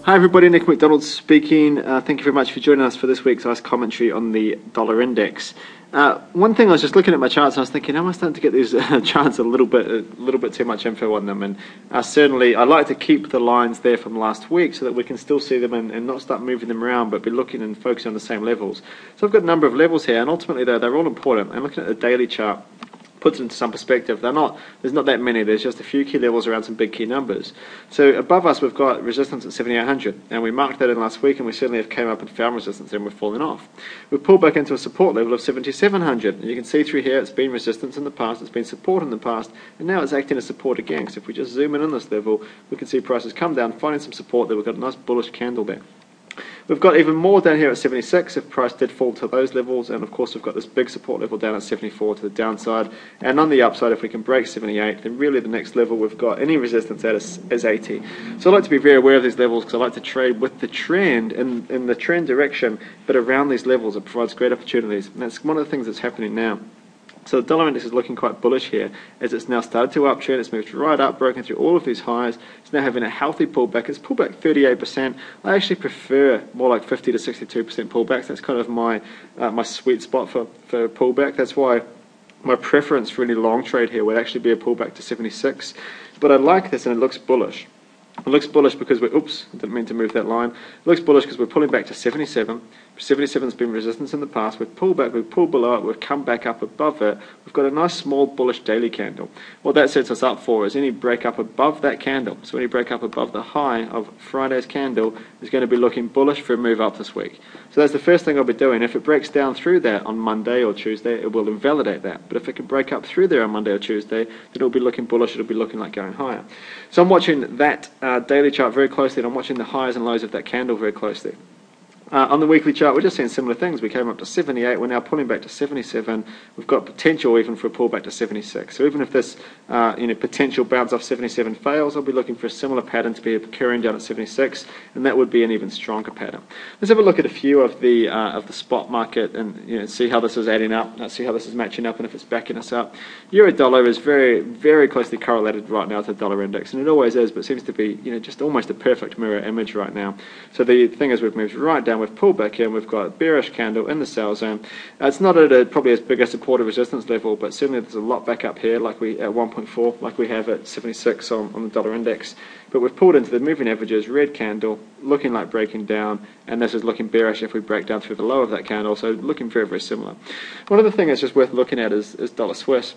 Hi everybody, Nick McDonald speaking. Thank you very much for joining us for this week's ICE commentary on the dollar index. One thing, I was just looking at my charts and I was thinking, am I starting to get these charts a little bit too much info on them? And certainly I like to keep the lines there from last week so that we can still see them and not start moving them around, but be looking and focusing on the same levels. So I've got a number of levels here, and ultimately they're all important. And looking at the daily chart puts it into some perspective. There's not that many. There's just a few key levels around some big key numbers. So above us we've got resistance at 7,800, and we marked that in last week, and we certainly have came up and found resistance and we're falling off. We've pulled back into a support level of 7,700, and you can see through here it's been resistance in the past, it's been support in the past, and now it's acting as support again. So if we just zoom in on this level, we can see prices come down, finding some support there. We've got a nice bullish candle there. We've got even more down here at 76 if price did fall to those levels, and of course we've got this big support level down at 74 to the downside, and on the upside if we can break 78, then really the next level we've got any resistance at is 80. So I like to be very aware of these levels because I like to trade with the trend in the trend direction, but around these levels it provides great opportunities, and that's one of the things that's happening now. So the dollar index is looking quite bullish here as it's now started to uptrend. It's moved right up, broken through all of these highs. It's now having a healthy pullback. It's pulled back 38%. I actually prefer more like 50 to 62% pullbacks. That's kind of my my sweet spot for pullback. That's why my preference for any long trade here would actually be a pullback to 76. But I like this, and it looks bullish. It looks bullish because we're, oops, I didn't mean to move that line. It looks bullish because we're pulling back to 77. 77's been resistance in the past. We've pulled back, we've pulled below it, we've come back up above it. We've got a nice small bullish daily candle. What that sets us up for is any break up above that candle. So any break up above the high of Friday's candle is going to be looking bullish for a move up this week. So that's the first thing I'll be doing. If it breaks down through that on Monday or Tuesday, it will invalidate that. But if it can break up through there on Monday or Tuesday, then it'll be looking bullish, it'll be looking like going higher. So I'm watching that daily chart very closely, and I'm watching the highs and lows of that candle very closely. On the weekly chart, we're just seeing similar things. We came up to 78, we're now pulling back to 77. We've got potential even for a pullback to 76. So even if this potential bounce off 77 fails, I'll be looking for a similar pattern to be occurring down at 76, and that would be an even stronger pattern. Let's have a look at a few of the spot market and see how this is adding up, see how this is matching up, and if it's backing us up. Euro dollar is very, very closely correlated right now to the dollar index, and it always is, but it seems to be just almost a perfect mirror image right now. So the thing is, we've moved right down. We've pulled back in, we've got a bearish candle in the sell zone. It's not at probably as big a support or resistance level, but certainly there's a lot back up here, like we at 1.4, like we have at 76 on the dollar index. But we've pulled into the moving averages, red candle, looking like breaking down, and this is looking bearish if we break down through the low of that candle, so looking very, very similar. One other thing that's just worth looking at is dollar Swiss.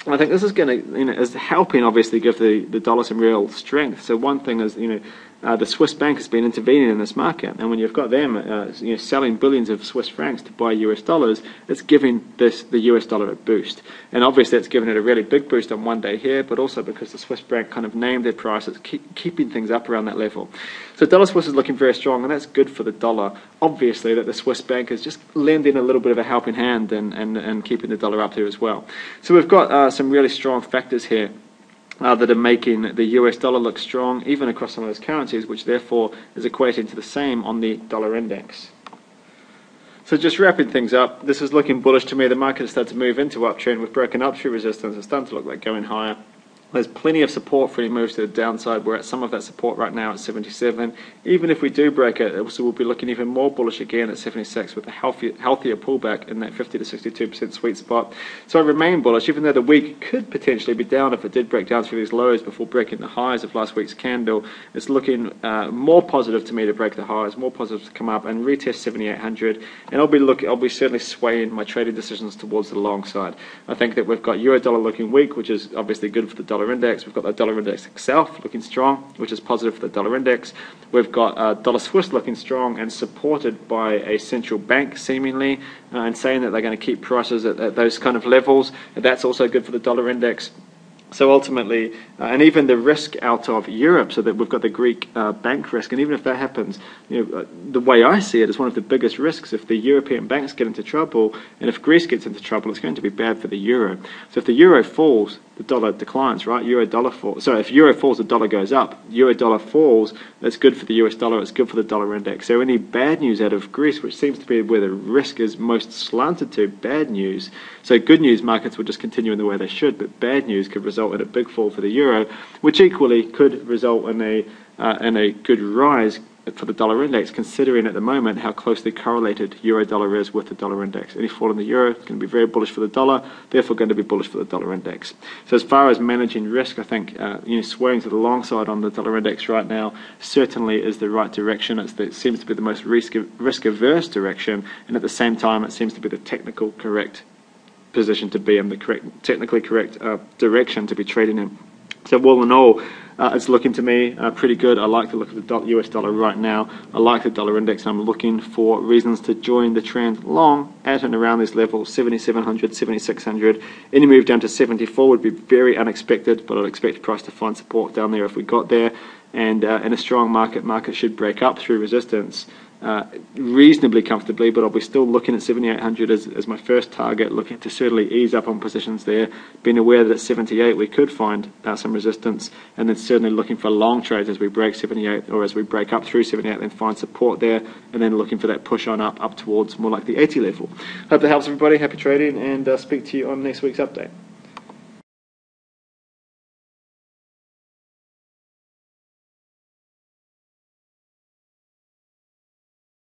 I think this is going to, is helping obviously give the dollar some real strength. So one thing is, the Swiss bank has been intervening in this market, and when you've got them, selling billions of Swiss francs to buy US dollars, it's giving the US dollar a boost. And obviously, it's given it a really big boost on one day here, but also because the Swiss bank kind of named their price, it's keeping things up around that level. So dollar Swiss is looking very strong, and that's good for the dollar. Obviously, that the Swiss bank is just lending a little bit of a helping hand and keeping the dollar up there as well. So we've got some really strong factors here that are making the US dollar look strong, even across some of those currencies, which therefore is equating to the same on the dollar index. So just wrapping things up, this is looking bullish to me. The market has started to move into uptrend. We've broken up through resistance. It's starting to look like going higher. There's plenty of support for any moves to the downside. We're at some of that support right now at 77. Even if we do break it, we'll be looking even more bullish again at 76 with a healthier pullback in that 50 to 62% sweet spot. So I remain bullish, even though the week could potentially be down if it did break down through these lows before breaking the highs of last week's candle. It's looking more positive to me to break the highs, more positive to come up and retest 7,800. And I'll be certainly swaying my trading decisions towards the long side. I think that we've got euro dollar looking weak, which is obviously good for the dollar index. We've got the dollar index itself looking strong, which is positive for the dollar index. We've got dollar Swiss looking strong and supported by a central bank seemingly, and saying that they're going to keep prices at those kind of levels, and that's also good for the dollar index. So ultimately, and even the risk out of Europe, so that we've got the Greek bank risk, and even if that happens, the way I see it is one of the biggest risks. If the European banks get into trouble, and if Greece gets into trouble, it's going to be bad for the euro. So if the euro falls, the dollar declines, right? Euro dollar falls. So if euro falls, the dollar goes up. Euro dollar falls, that's good for the US dollar, it's good for the dollar index. So any bad news out of Greece, which seems to be where the risk is most slanted to, bad news. So good news markets will just continue in the way they should, but bad news could result in a big fall for the euro, which equally could result in a good rise for the dollar index, considering at the moment how closely correlated euro-dollar is with the dollar index. Any fall in the euro is going to be very bullish for the dollar, therefore going to be bullish for the dollar index. So as far as managing risk, I think swaying to the long side on the dollar index right now certainly is the right direction. It seems to be the most risk-averse direction, and at the same time it seems to be the technical correct position to be in, the technically correct direction to be trading in. So all in all, it's looking to me pretty good. I like the look of the US dollar right now. I like the dollar index, and I'm looking for reasons to join the trend long at and around this level, 7,700, 7,600. Any move down to 74 would be very unexpected, but I'd expect the price to find support down there if we got there. And in a strong market should break up through resistance reasonably comfortably, but I'll be still looking at 7,800 as my first target, looking to certainly ease up on positions there, being aware that at 78 we could find some resistance, and then certainly looking for long trades as we break 78, or as we break up through 78, then find support there, and then looking for that push on up towards more like the 80 level. Hope that helps everybody. Happy trading, and speak to you on next week's update.